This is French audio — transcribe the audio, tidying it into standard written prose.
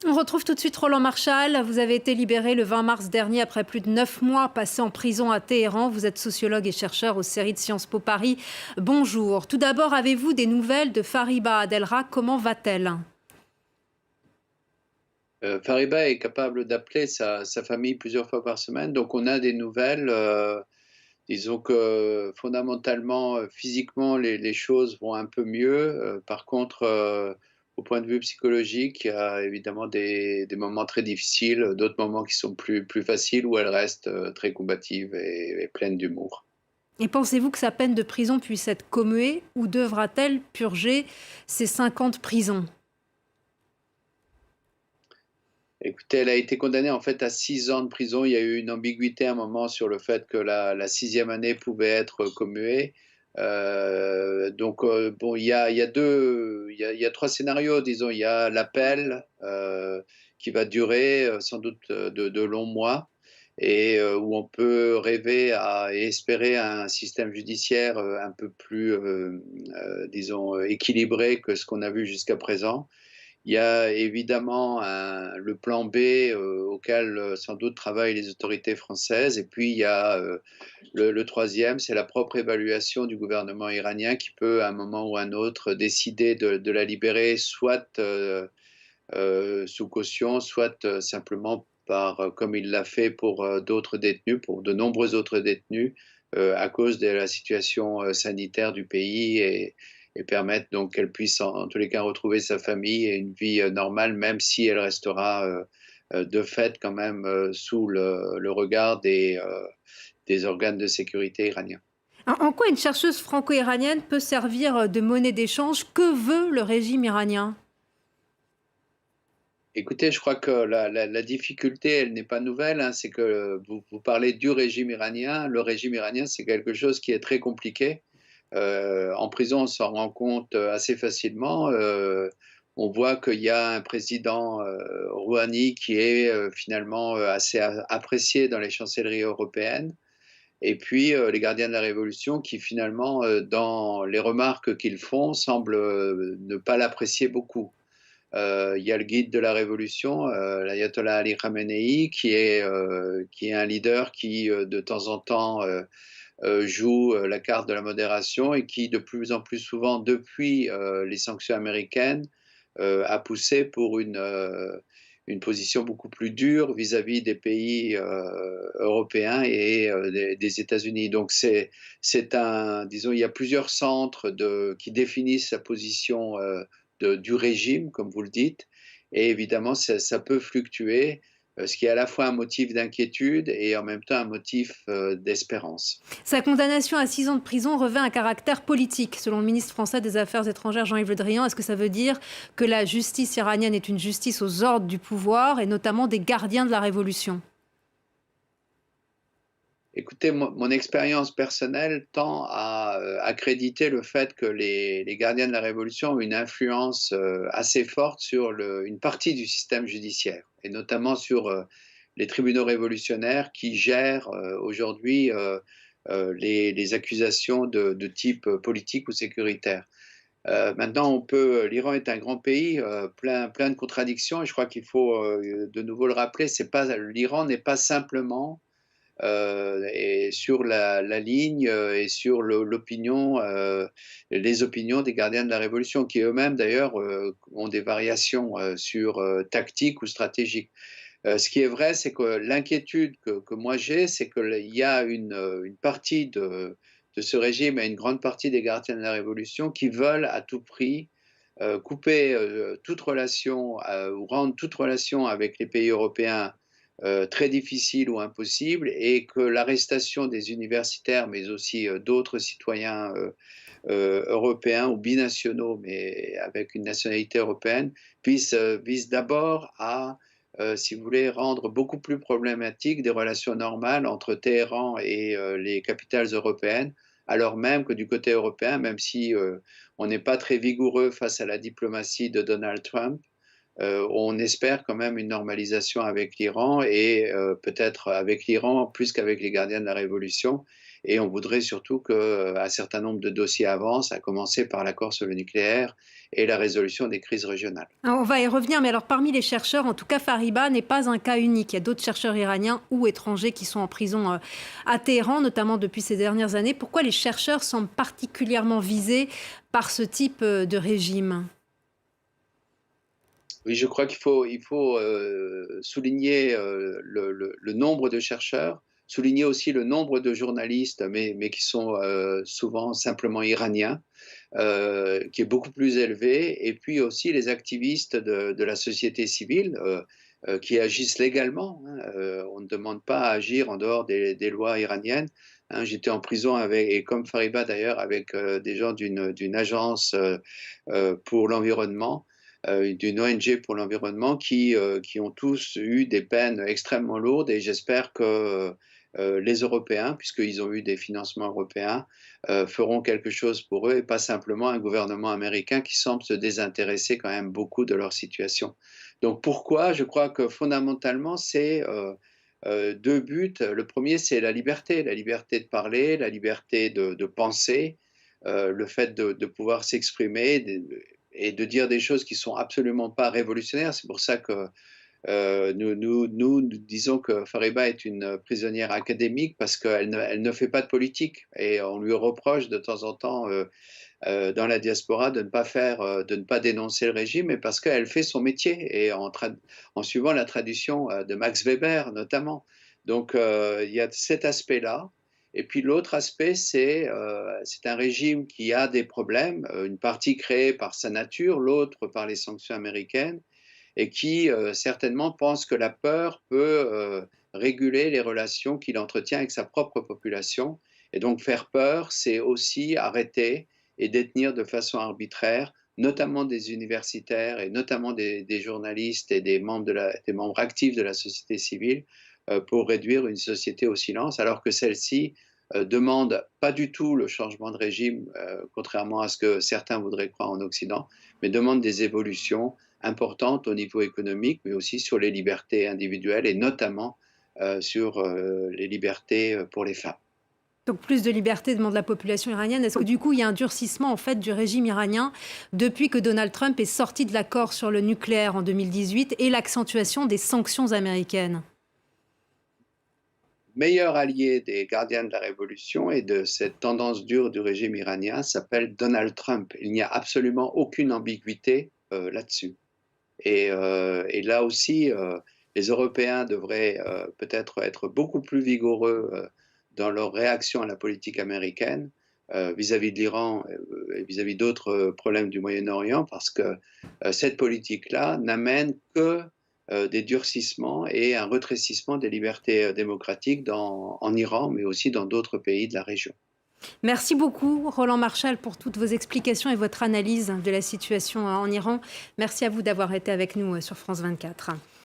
On retrouve tout de suite Roland Marchal. Vous avez été libéré le 20 mars dernier après plus de 9 mois passés en prison à Téhéran. Vous êtes sociologue et chercheur aux séries de Sciences Po Paris. Bonjour. Tout d'abord, avez-vous des nouvelles de Fariba Adelra? Comment va-t-elle? Fariba est capable d'appeler sa famille plusieurs fois par semaine, donc on a des nouvelles. Disons que fondamentalement, physiquement, les choses vont un peu mieux. Par contre, au point de vue psychologique, il y a évidemment des moments très difficiles, d'autres moments qui sont plus faciles, où elle reste très combative et pleine d'humour. Et pensez-vous que sa peine de prison puisse être commuée ou devra-t-elle purger ses 50 prisons? Écoutez, elle a été condamnée en fait à 6 ans de prison. Il y a eu une ambiguïté à un moment sur le fait que la 6e année pouvait être commuée. Bon, il y a 3 scénarios, disons. Il y a l'appel qui va durer sans doute de longs mois et où on peut rêver et espérer un système judiciaire un peu plus, disons, équilibré que ce qu'on a vu jusqu'à présent. Il y a évidemment le plan B auquel sans doute travaillent les autorités françaises. Et puis il y a le troisième, c'est la propre évaluation du gouvernement iranien qui peut, à un moment ou à un autre, décider de la libérer, soit sous caution, soit simplement comme il l'a fait pour d'autres détenus, pour de nombreux autres détenus, à cause de la situation sanitaire du pays et permettre donc qu'elle puisse en tous les cas retrouver sa famille et une vie normale, même si elle restera de fait quand même sous le regard des organes de sécurité iraniens. En quoi une chercheuse franco-iranienne peut servir de monnaie d'échange? Que veut le régime iranien? Écoutez, je crois que la difficulté, elle n'est pas nouvelle, hein. C'est que vous parlez du régime iranien. Le régime iranien, c'est quelque chose qui est très compliqué. En prison, on s'en rend compte assez facilement. On voit qu'il y a un président, Rouhani, qui est finalement assez apprécié dans les chancelleries européennes. Et puis les gardiens de la révolution qui finalement, dans les remarques qu'ils font, semblent ne pas l'apprécier beaucoup. Il y a le guide de la révolution, l'ayatollah Ali Khamenei, qui est un leader qui, de temps en temps, joue la carte de la modération et qui, de plus en plus souvent, depuis les sanctions américaines, a poussé pour une position beaucoup plus dure vis-à-vis des pays européens et des États-Unis. Donc disons, il y a plusieurs centres qui définissent la position du régime, comme vous le dites, et évidemment, ça peut fluctuer, ce qui est à la fois un motif d'inquiétude et en même temps un motif d'espérance. Sa condamnation à 6 ans de prison revêt un caractère politique, selon le ministre français des Affaires étrangères Jean-Yves Le Drian. Est-ce que ça veut dire que la justice iranienne est une justice aux ordres du pouvoir et notamment des gardiens de la révolution? Écoutez, mon expérience personnelle tend à accréditer le fait que les gardiens de la révolution ont une influence assez forte sur une partie du système judiciaire, et notamment sur les tribunaux révolutionnaires qui gèrent aujourd'hui les accusations de type politique ou sécuritaire. Maintenant, l'Iran est un grand pays plein de contradictions, et je crois qu'il faut de nouveau le rappeler. L'Iran n'est pas simplement et sur la ligne et sur l'opinion, les opinions des gardiens de la révolution, qui eux-mêmes d'ailleurs ont des variations sur tactique ou stratégique. Ce qui est vrai, c'est que l'inquiétude que moi j'ai, c'est qu'il y a une partie de ce régime et une grande partie des gardiens de la révolution qui veulent à tout prix couper toute relation ou rendre toute relation avec les pays européens très difficile ou impossible, et que l'arrestation des universitaires, mais aussi d'autres citoyens européens ou binationaux, mais avec une nationalité européenne, vise d'abord à, si vous voulez, rendre beaucoup plus problématique des relations normales entre Téhéran et les capitales européennes, alors même que du côté européen, même si on n'est pas très vigoureux face à la diplomatie de Donald Trump, on espère quand même une normalisation avec l'Iran et peut-être avec l'Iran plus qu'avec les gardiens de la révolution. et on voudrait surtout qu'un certain nombre de dossiers avancent, à commencer par l'accord sur le nucléaire et la résolution des crises régionales. Alors, on va y revenir, mais alors parmi les chercheurs, en tout cas Fariba n'est pas un cas unique. Il y a d'autres chercheurs iraniens ou étrangers qui sont en prison à Téhéran, notamment depuis ces dernières années. Pourquoi les chercheurs semblent particulièrement visés par ce type de régime? Oui, je crois qu'il faut souligner le nombre de chercheurs, souligner aussi le nombre de journalistes, mais qui sont souvent simplement iraniens, qui est beaucoup plus élevé, et puis aussi les activistes de la société civile qui agissent légalement, hein. On ne demande pas à agir en dehors des lois iraniennes, hein. J'étais en prison avec, et comme Fariba d'ailleurs, avec des gens d'une agence pour l'environnement, d'une ONG pour l'environnement qui ont tous eu des peines extrêmement lourdes, et j'espère que les Européens, puisqu'ils ont eu des financements européens, feront quelque chose pour eux et pas simplement un gouvernement américain qui semble se désintéresser quand même beaucoup de leur situation. Donc pourquoi? Je crois que fondamentalement, c'est deux buts. Le premier, c'est la liberté de parler, la liberté de penser, le fait de pouvoir s'exprimer, et de dire des choses qui sont absolument pas révolutionnaires. C'est pour ça que nous disons que Fariba est une prisonnière académique, parce elle ne fait pas de politique, et on lui reproche de temps en temps dans la diaspora de ne pas dénoncer le régime, mais parce qu'elle fait son métier, et en suivant la tradition de Max Weber notamment. Donc il y a cet aspect-là. Et puis l'autre aspect, c'est un régime qui a des problèmes, une partie créée par sa nature, l'autre par les sanctions américaines, et qui certainement pense que la peur peut réguler les relations qu'il entretient avec sa propre population. Et donc faire peur, c'est aussi arrêter et détenir de façon arbitraire, notamment des universitaires, et notamment des journalistes et des membres actifs de la société civile, pour réduire une société au silence, alors que celle-ci demande pas du tout le changement de régime, contrairement à ce que certains voudraient croire en Occident, mais demande des évolutions importantes au niveau économique, mais aussi sur les libertés individuelles, et notamment sur les libertés pour les femmes. Donc plus de liberté demande la population iranienne. Est-ce que du coup il y a un durcissement en fait du régime iranien depuis que Donald Trump est sorti de l'accord sur le nucléaire en 2018 et l'accentuation des sanctions américaines? Meilleur allié des gardiens de la révolution et de cette tendance dure du régime iranien s'appelle Donald Trump. Il n'y a absolument aucune ambiguïté là-dessus. Et là aussi, les Européens devraient peut-être être beaucoup plus vigoureux dans leur réaction à la politique américaine vis-à-vis de l'Iran et vis-à-vis d'autres problèmes du Moyen-Orient, parce que cette politique-là n'amène que des durcissements et un rétrécissement des libertés démocratiques en Iran, mais aussi dans d'autres pays de la région. Merci beaucoup Roland Marchal pour toutes vos explications et votre analyse de la situation en Iran. Merci à vous d'avoir été avec nous sur France 24.